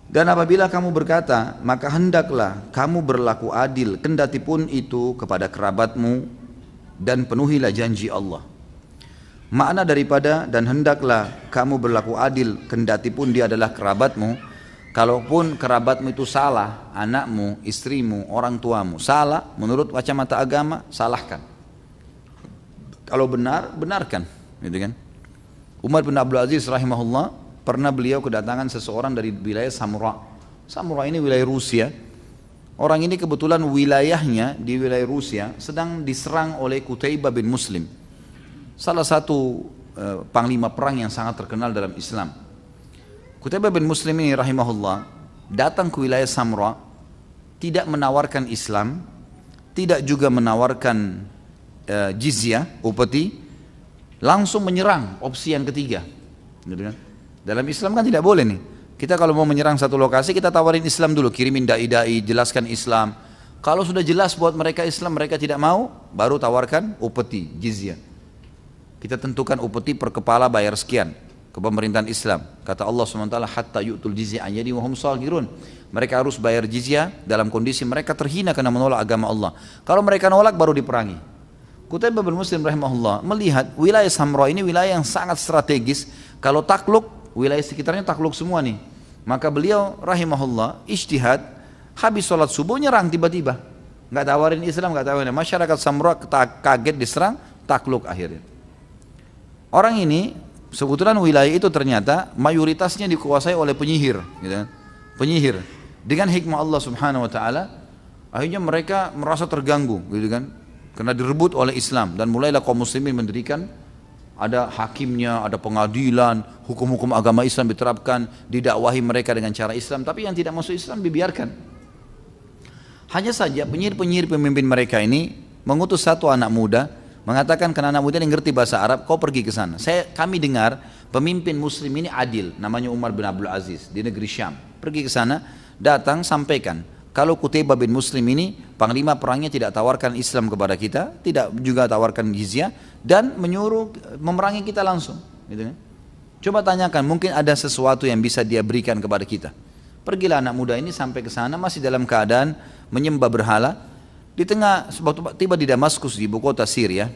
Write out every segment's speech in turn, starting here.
Dan apabila kamu berkata, maka hendaklah kamu berlaku adil, kendati pun itu kepada kerabatmu, dan penuhilah janji Allah. Makna daripada dan hendaklah kamu berlaku adil, kendati pun dia adalah kerabatmu, kalaupun kerabatmu itu salah, anakmu, istrimu, orang tuamu, salah menurut kacamata agama, salahkan. Kalau benar, benarkan, gitu kan? Umar bin Abdul Aziz rahimahullah, pernah beliau kedatangan seseorang dari wilayah Samura. Samura ini wilayah Rusia. Orang ini kebetulan wilayahnya di wilayah Rusia sedang diserang oleh Qutaibah bin Muslim, salah satu panglima perang yang sangat terkenal dalam Islam. Qutaibah bin Muslim ini rahimahullah datang ke wilayah Samura, tidak menawarkan Islam, tidak juga menawarkan jizyah, upeti, langsung menyerang, opsi yang ketiga. Dalam Islam kan tidak boleh nih. Kita kalau mau menyerang satu lokasi, kita tawarin Islam dulu, kirimin dai-dai, jelaskan Islam. Kalau sudah jelas buat mereka Islam, mereka tidak mau, baru tawarkan upeti, jizyah. Kita tentukan upeti per kepala bayar sekian ke pemerintahan Islam. Kata Allah SWT, hatta yu'tul jizyah an yadin wa hum saghirun. Mereka harus bayar jizyah dalam kondisi mereka terhina karena menolak agama Allah. Kalau mereka nolak, baru diperangi. Qutaibah bin Muslim rahimahullah melihat wilayah Samra ini wilayah yang sangat strategis. Kalau takluk, wilayah sekitarnya takluk semua nih. Maka beliau rahimahullah ijtihad, habis sholat subuh nyerang tiba-tiba. Nggak tawarin Islam, nggak tawarin. Masyarakat Samra kaget diserang, takluk akhirnya. Orang ini, sebetulnya wilayah itu ternyata mayoritasnya dikuasai oleh penyihir, gitu kan? Penyihir. Dengan hikmah Allah Subhanahu Wa Taala, akhirnya mereka merasa terganggu, gitu kan? Karena direbut oleh Islam, dan mulailah kaum muslimin mendirikan, ada hakimnya, ada pengadilan, hukum-hukum agama Islam diterapkan, didakwahi mereka dengan cara Islam, tapi yang tidak masuk Islam dibiarkan. Hanya saja penyihir-penyihir pemimpin mereka ini mengutus satu anak muda, mengatakan ke anak muda yang ngerti bahasa Arab, kau pergi ke sana. Kami dengar pemimpin muslim ini adil, namanya Umar bin Abdul Aziz di negeri Syam. Pergi ke sana, datang sampaikan, kalau Qutaibah bin Muslim ini panglima perangnya tidak tawarkan Islam kepada kita, tidak juga tawarkan jizyah, dan menyuruh memerangi kita langsung, gitu kan? Coba tanyakan, mungkin ada sesuatu yang bisa dia berikan kepada kita. Pergilah anak muda ini sampai ke sana masih dalam keadaan menyembah berhala. Di tengah, tiba di Damaskus, di ibu kota Syria.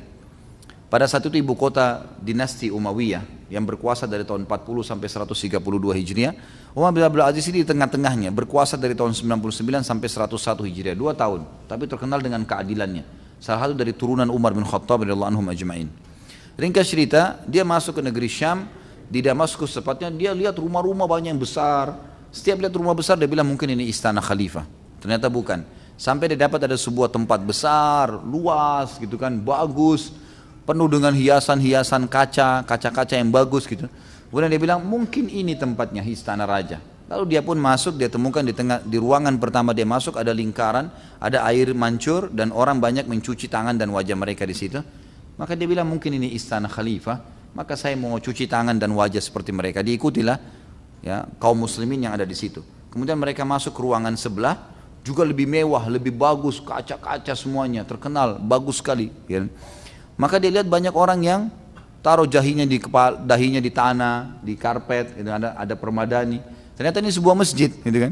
Pada saat itu ibu kota dinasti Umayyah yang berkuasa dari tahun 40 sampai 132 Hijriah. Umar bin Abdul Aziz ini di tengah-tengahnya, berkuasa dari tahun 99 sampai 101 Hijriah, 2 tahun, tapi terkenal dengan keadilannya. Salah satu dari turunan Umar bin Khattab radhiyallahu anhum ajma'in. Ringkas cerita, dia masuk ke negeri Syam, di Damaskus tepatnya, dia lihat rumah-rumah banyak yang besar. Setiap lihat rumah besar dia bilang mungkin ini istana khalifah. Ternyata bukan. Sampai dia dapat ada sebuah tempat besar, luas gitu kan, bagus, penuh dengan hiasan-hiasan kaca-kaca yang bagus gitu. Kemudian dia bilang mungkin ini tempatnya istana raja. Lalu dia pun masuk, dia temukan di ruangan pertama dia masuk ada lingkaran, ada air mancur dan orang banyak mencuci tangan dan wajah mereka di situ. Maka dia bilang mungkin ini istana khalifah, maka saya mau cuci tangan dan wajah seperti mereka. Diikutilah ya kaum muslimin yang ada di situ. Kemudian mereka masuk ke ruangan sebelah, juga lebih mewah, lebih bagus, kaca-kaca semuanya, terkenal, bagus sekali. Ya. Maka dia lihat banyak orang yang taruh dahinya di kepala, dahinya di tanah, di karpet, gitu, ada permadani. Ternyata ini sebuah masjid, gitu kan?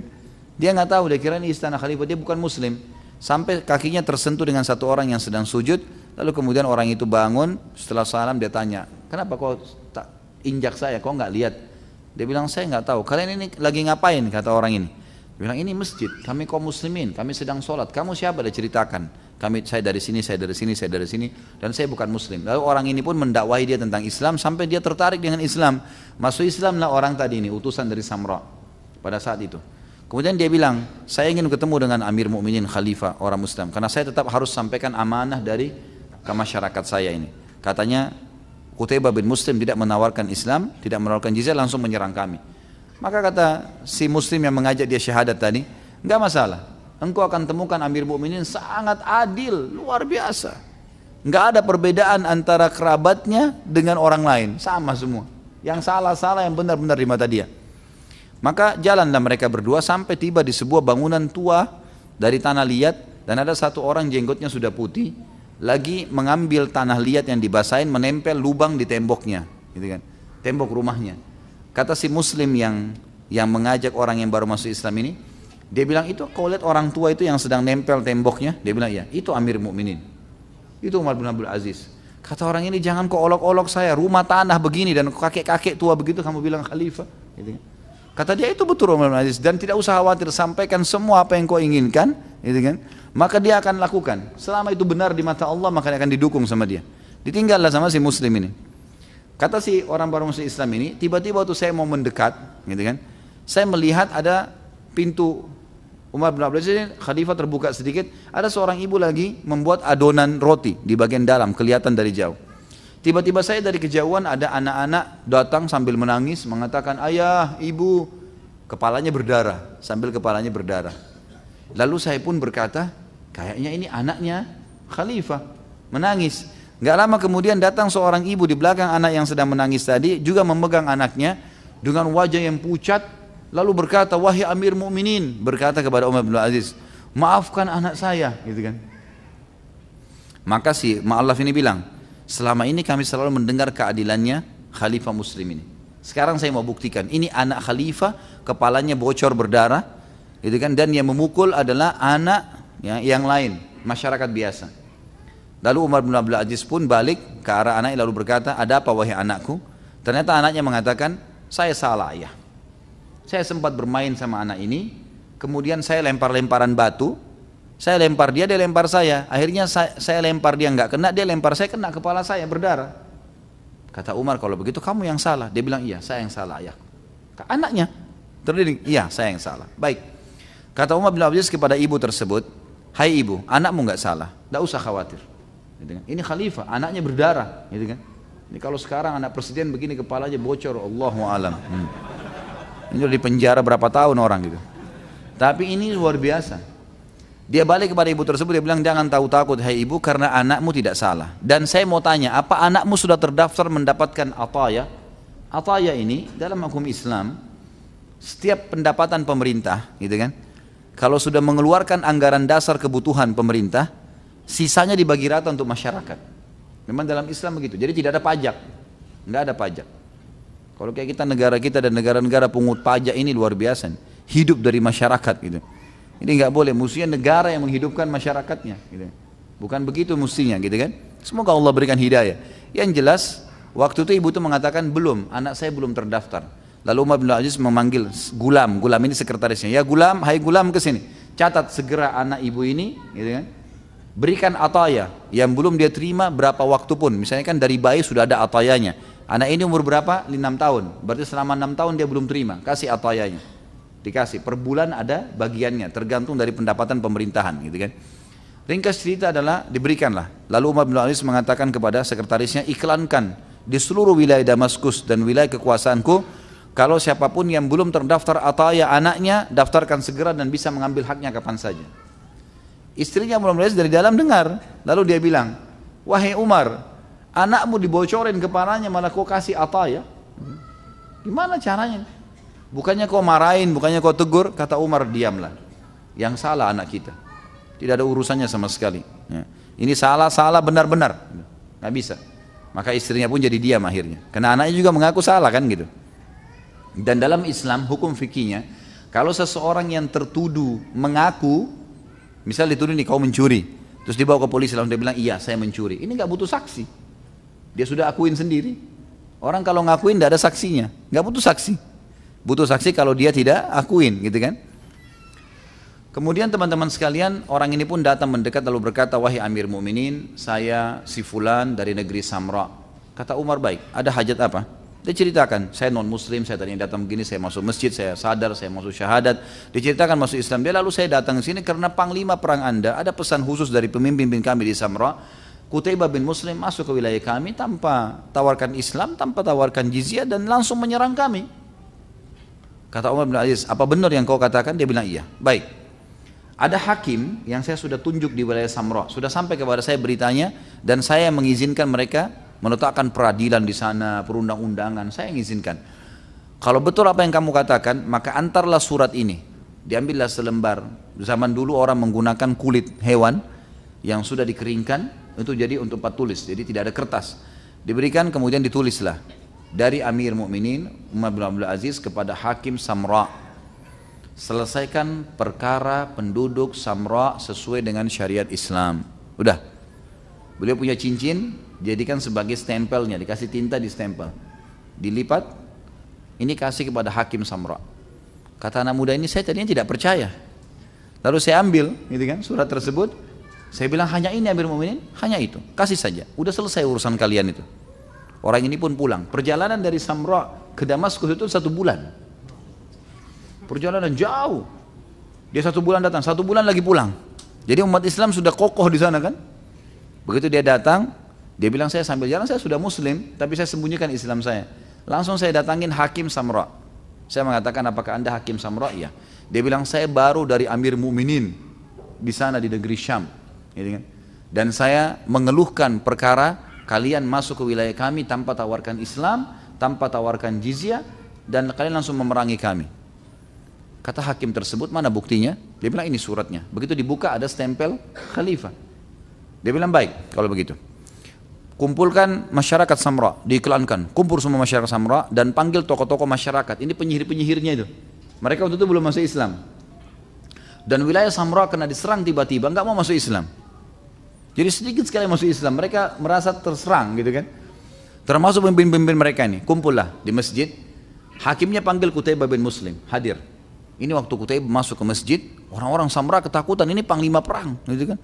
Dia nggak tahu, dia kira ini istana khalifah, dia bukan muslim. Sampai kakinya tersentuh dengan satu orang yang sedang sujud, lalu kemudian orang itu bangun, setelah salam dia tanya, kenapa kau tak injak saya, kau nggak lihat? Dia bilang saya nggak tahu, kalian ini lagi ngapain? Kata orang ini. Dia bilang ini masjid, kami kaum muslimin, kami sedang sholat, kamu siapa? Dia ceritakan. Saya dari sini, saya dari sini, saya dari sini, dan saya bukan muslim. Lalu orang ini pun mendakwahi dia tentang Islam sampai dia tertarik dengan Islam. Masuk Islamlah orang tadi ini, utusan dari Samra pada saat itu. Kemudian dia bilang, saya ingin ketemu dengan Amir Mukminin Khalifah orang Muslim, karena saya tetap harus sampaikan amanah dari ke masyarakat saya ini. Katanya Qutaibah bin Muslim tidak menawarkan Islam, tidak menawarkan jizyah, langsung menyerang kami. Maka kata si Muslim yang mengajak dia syahadat tadi, enggak masalah. Engkau akan temukan Amir Mukminin sangat adil, luar biasa. Enggak ada perbedaan antara kerabatnya dengan orang lain, sama semua. Yang salah-salah, yang benar-benar di mata dia. Maka jalanlah mereka berdua sampai tiba di sebuah bangunan tua dari tanah liat, dan ada satu orang jenggotnya sudah putih, lagi mengambil tanah liat yang dibasahin, menempel lubang di temboknya, gitu kan, tembok rumahnya. Kata si Muslim yang yang mengajak orang yang baru masuk Islam ini. Dia bilang, itu kau lihat orang tua itu yang sedang nempel temboknya? Dia bilang, iya, itu Amir Mukminin. Itu Umar bin Abdul Aziz. Kata orang ini, jangan kau olok-olok saya, rumah tanah begini dan kakek-kakek tua begitu kamu bilang khalifah. Gitu. Kata dia, itu betul Umar bin Abdul Aziz, dan tidak usah khawatir, sampaikan semua apa yang kau inginkan, gitu kan? Maka dia akan lakukan. Selama itu benar di mata Allah, maka dia akan didukung sama dia. Ditinggallah sama si muslim ini. Kata si orang baru masuk Islam ini, tiba-tiba waktu saya mau mendekat, gitu kan? Saya melihat ada pintu Umar bin Abdul Aziz ini, khalifah terbuka sedikit, ada seorang ibu lagi membuat adonan roti di bagian dalam, kelihatan dari jauh. Tiba-tiba saya dari kejauhan ada anak-anak datang sambil menangis, mengatakan, ayah, ibu, kepalanya berdarah, sambil kepalanya berdarah. Lalu saya pun berkata, kayaknya ini anaknya khalifah, menangis. Gak lama kemudian datang seorang ibu di belakang anak yang sedang menangis tadi, juga memegang anaknya dengan wajah yang pucat, lalu berkata, wahai Amir Mukminin, berkata kepada Umar bin Aziz, maafkan anak saya, gitu kan. Maka si Ma'allaf ini bilang, selama ini kami selalu mendengar keadilannya khalifah muslim ini. Sekarang saya mau buktikan, ini anak khalifah, kepalanya bocor berdarah, gitu kan, dan yang memukul adalah anak ya, yang lain, masyarakat biasa. Lalu Umar bin Abdul Aziz pun balik ke arah anaknya lalu berkata, ada apa wahai anakku? Ternyata anaknya mengatakan, saya salah ayah. Saya sempat bermain sama anak ini, kemudian saya lempar-lemparan batu, saya lempar dia, dia lempar saya. Akhirnya saya lempar dia nggak kena, dia lempar saya kena kepala saya berdarah. Kata Umar, kalau begitu kamu yang salah. Dia bilang, iya saya yang salah ayah. Anaknya terdiri, iya saya yang salah. Baik. Kata Umar bin Abdul Aziz kepada ibu tersebut, hai ibu, anakmu nggak salah, nggak usah khawatir. Ini khalifah, anaknya berdarah, gitu kan? Ini kalau sekarang anak presiden begini kepalanya bocor, Allahu alam. Ini udah di penjara berapa tahun orang gitu. Tapi ini luar biasa. Dia balik kepada ibu tersebut, dia bilang, jangan tahu takut hai ibu, karena anakmu tidak salah. Dan saya mau tanya, apa anakmu sudah terdaftar mendapatkan ataya? Ataya ini dalam hukum Islam, setiap pendapatan pemerintah, gitu kan, kalau sudah mengeluarkan anggaran dasar kebutuhan pemerintah, sisanya dibagi rata untuk masyarakat. Memang dalam Islam begitu, jadi tidak ada pajak, nggak ada pajak. Kalau kayak kita, negara kita dan negara-negara pungut pajak ini luar biasa, hidup dari masyarakat gitu. Ini nggak boleh, mestinya negara yang menghidupkan masyarakatnya, gitu. Bukan begitu mestinya, gitu kan? Semoga Allah berikan hidayah. Yang jelas, waktu itu ibu itu mengatakan belum, anak saya belum terdaftar. Lalu Umar bin Aziz memanggil Gulam, Gulam ini sekretarisnya. Ya Gulam, hai Gulam ke sini. Catat segera anak ibu ini, gitu kan? Berikan ataya yang belum dia terima berapa waktu pun. Misalnya kan dari bayi sudah ada atayanya. Anak ini umur berapa? 6 tahun. Berarti selama 6 tahun dia belum terima. Kasih atayanya. Dikasih. Per bulan ada bagiannya. Tergantung dari pendapatan pemerintahan. Gitu kan. Ringkas cerita adalah diberikanlah. Lalu Umar bin Aziz mengatakan kepada sekretarisnya, iklankan di seluruh wilayah Damaskus dan wilayah kekuasaanku, kalau siapapun yang belum terdaftar ataya anaknya, daftarkan segera dan bisa mengambil haknya kapan saja. Istrinya Umar bin Aziz dari dalam dengar. Lalu dia bilang, wahai Umar, anakmu dibocorin kepalanya malah kau kasih ataya. Gimana caranya? Bukannya kau marahin, bukannya kau tegur. Kata Umar, diamlah. Yang salah anak kita. Tidak ada urusannya sama sekali. Ya. Ini salah benar-benar. Nggak bisa. Maka istrinya pun jadi diam akhirnya. Karena anaknya juga mengaku salah kan gitu. Dan dalam Islam hukum fikihnya, kalau seseorang yang tertuduh mengaku, misal dituduh nih kau mencuri, terus dibawa ke polisi lalu dia bilang iya saya mencuri, ini nggak butuh saksi, dia sudah akuin sendiri. Orang kalau ngakuin tidak ada saksinya, nggak butuh saksi. Butuh saksi kalau dia tidak akuin, gitu kan? Kemudian teman-teman sekalian, orang ini pun datang mendekat lalu berkata, wahai Amir Mukminin, saya si fulan dari negeri Samra. Kata Umar, baik, ada hajat apa? Dia ceritakan, saya non muslim, saya tadi datang begini, saya masuk masjid, saya sadar, saya masuk syahadat. Diceritakan masuk Islam. Dia lalu saya datang ke sini karena panglima perang Anda ada pesan khusus dari pemimpin kami di Samra. Qutaibah bin Muslim masuk ke wilayah kami tanpa tawarkan Islam, tanpa tawarkan jizyah dan langsung menyerang kami. Kata Umar bin Aziz, apa benar yang kau katakan? Dia bilang iya. Baik. Ada hakim yang saya sudah tunjuk di wilayah Samra, sudah sampai kepada saya beritanya dan saya mengizinkan mereka meletakkan peradilan di sana, perundang-undangan, saya mengizinkan. Kalau betul apa yang kamu katakan, maka antarlah surat ini. Diambillah selembar. Zaman dulu orang menggunakan kulit hewan yang sudah dikeringkan itu jadi untuk tempat tulis, jadi tidak ada kertas. Diberikan kemudian ditulislah. dari Amir Mukminin Umar bin Abdul Aziz kepada Hakim Samra, selesaikan perkara penduduk Samra sesuai dengan syariat Islam. Udah, beliau punya cincin, jadikan sebagai stempelnya, dikasih tinta di stempel, dilipat, ini kasih kepada Hakim Samra. Kata anak muda ini, saya tadinya tidak percaya, lalu saya ambil gitu kan surat tersebut, saya bilang hanya ini Amir Mukminin, hanya itu, kasih saja, udah selesai urusan kalian itu. Orang ini pun pulang. Perjalanan dari Samra ke Damaskus itu 1 bulan, perjalanan jauh. Dia 1 bulan datang, 1 bulan lagi pulang. Jadi umat Islam sudah kokoh di sana kan. Begitu dia datang, dia bilang saya sambil jalan saya sudah muslim, tapi saya sembunyikan Islam saya. Langsung saya datangin Hakim Samra. Saya mengatakan, apakah anda Hakim Samra? Iya. Dia bilang, saya baru dari Amir Mukminin di sana di negeri Syam, gitu kan? Dan saya mengeluhkan perkara kalian masuk ke wilayah kami tanpa tawarkan Islam, tanpa tawarkan jizyah, dan kalian langsung memerangi kami. Kata hakim tersebut, mana buktinya? Dia bilang, ini suratnya. Begitu dibuka ada stempel khalifah. Dia bilang, baik kalau begitu, kumpulkan masyarakat Samra, diiklankan, kumpul semua masyarakat Samra dan panggil tokoh-tokoh masyarakat. Ini penyihir-penyihirnya itu. Mereka waktu itu belum masuk Islam. Dan wilayah Samra kena diserang tiba-tiba, nggak mau masuk Islam. Jadi sedikit sekali masuk Islam, mereka merasa terserang gitu kan. Termasuk pemimpin-pemimpin mereka ini, kumpullah di masjid. Hakimnya panggil Qutaibah bin Muslim, hadir. Ini waktu Qutaibah masuk ke masjid, orang-orang Samra ketakutan, ini panglima perang gitu kan.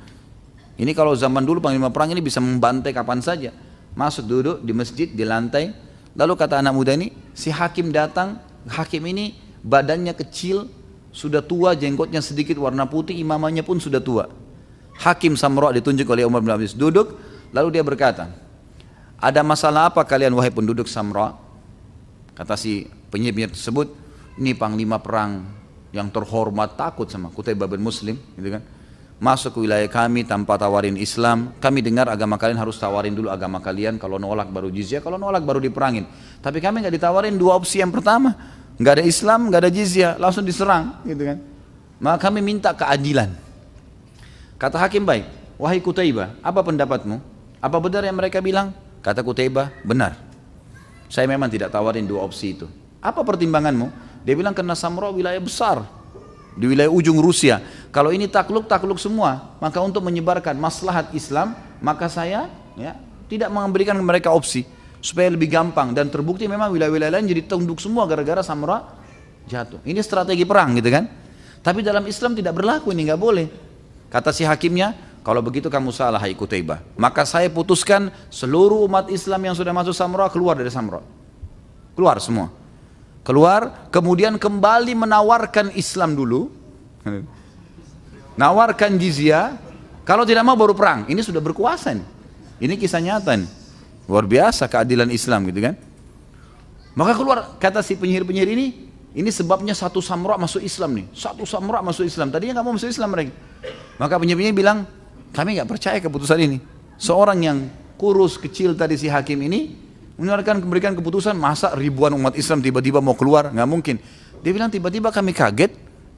Ini kalau zaman dulu panglima perang ini bisa membantai kapan saja. Masuk duduk di masjid di lantai. Lalu kata anak muda ini, si hakim datang. Hakim ini badannya kecil, sudah tua, jenggotnya sedikit warna putih, imamannya pun sudah tua. Hakim Samra ditunjuk oleh Umar bin Abdul Aziz duduk. Lalu dia berkata, ada masalah apa kalian wahai penduduk Samra? Kata si penyihir tersebut, ini panglima perang yang terhormat takut sama Qutaibah bin Muslim gitu kan. Masuk ke wilayah kami tanpa tawarin Islam. Kami dengar agama kalian harus tawarin dulu agama kalian. Kalau nolak baru jizyah, kalau nolak baru diperangin. Tapi kami nggak ditawarin 2 opsi yang pertama. Nggak ada Islam, nggak ada jizyah, langsung diserang, gitu kan. Maka kami minta keadilan. Kata hakim, baik, wahai Qutaibah, apa pendapatmu? Apa benar yang mereka bilang? Kata Qutaibah, benar. Saya memang tidak tawarin 2 opsi itu. Apa pertimbanganmu? Dia bilang karena Samra wilayah besar di wilayah ujung Rusia. Kalau ini takluk semua, maka untuk menyebarkan maslahat Islam, maka saya tidak memberikan mereka opsi supaya lebih gampang, dan terbukti memang wilayah-wilayah lain jadi tunduk semua gara-gara Samra jatuh. Ini strategi perang gitu kan. Tapi dalam Islam tidak berlaku, ini nggak boleh. Kata si hakimnya, kalau begitu kamu salah hai Qutaibah. Maka saya putuskan seluruh umat Islam yang sudah masuk Samra keluar dari Samra. Keluar semua. Keluar, kemudian kembali menawarkan Islam dulu. Nawarkan jizyah, kalau tidak mau baru perang. Ini sudah berkuasa nih. Ini kisah nyata nih. Luar biasa keadilan Islam gitu kan. Maka keluar, kata si penyihir-penyihir ini sebabnya satu Samra masuk Islam nih. Satu Samra masuk Islam, tadinya nggak mau masuk Islam mereka. Maka penyihir-penyihir bilang, kami nggak percaya keputusan ini. Seorang yang kurus kecil tadi si hakim ini memberikan keputusan, masa ribuan umat Islam tiba-tiba mau keluar, nggak mungkin. Dia bilang tiba-tiba kami kaget,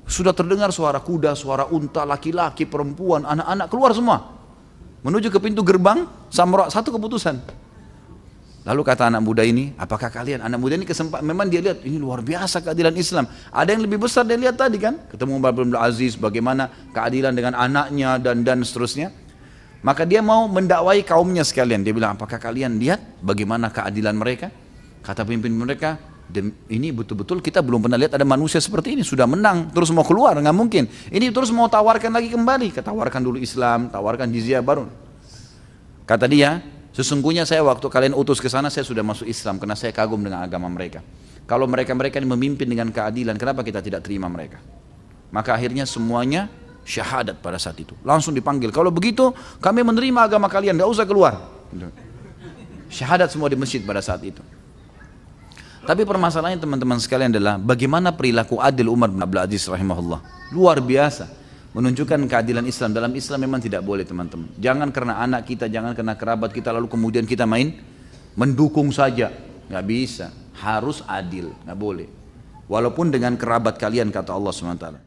sudah terdengar suara kuda, suara unta, laki-laki, perempuan, anak-anak keluar semua, menuju ke pintu gerbang Samra, satu keputusan. Lalu kata anak muda ini, apakah kalian, anak muda ini kesempatan, memang dia lihat ini luar biasa keadilan Islam. Ada yang lebih besar dia lihat tadi kan, ketemu Umar bin Abdul Aziz, bagaimana keadilan dengan anaknya dan seterusnya. Maka dia mau mendakwai kaumnya sekalian. Dia bilang, apakah kalian lihat bagaimana keadilan mereka? Kata pemimpin mereka, ini betul-betul kita belum pernah lihat ada manusia seperti ini. Sudah menang, terus mau keluar, nggak mungkin. Ini terus mau tawarkan lagi kembali. Tawarkan dulu Islam, tawarkan jizyah baru. Kata dia, sesungguhnya saya waktu kalian utus ke sana, saya sudah masuk Islam karena saya kagum dengan agama mereka. Kalau mereka ini memimpin dengan keadilan, kenapa kita tidak terima mereka? Maka akhirnya semuanya syahadat pada saat itu. Langsung dipanggil. Kalau begitu, kami menerima agama kalian, tidak usah keluar. Syahadat semua di masjid pada saat itu. Tapi permasalahannya teman-teman sekalian adalah bagaimana perilaku adil Umar bin Abdul Aziz rahimahullah. Luar biasa. Menunjukkan keadilan Islam. Dalam Islam memang tidak boleh teman-teman. Jangan karena anak kita, jangan karena kerabat kita lalu kemudian kita main mendukung saja. Nggak bisa. Harus adil. Nggak boleh. Walaupun dengan kerabat kalian kata Allah SWT.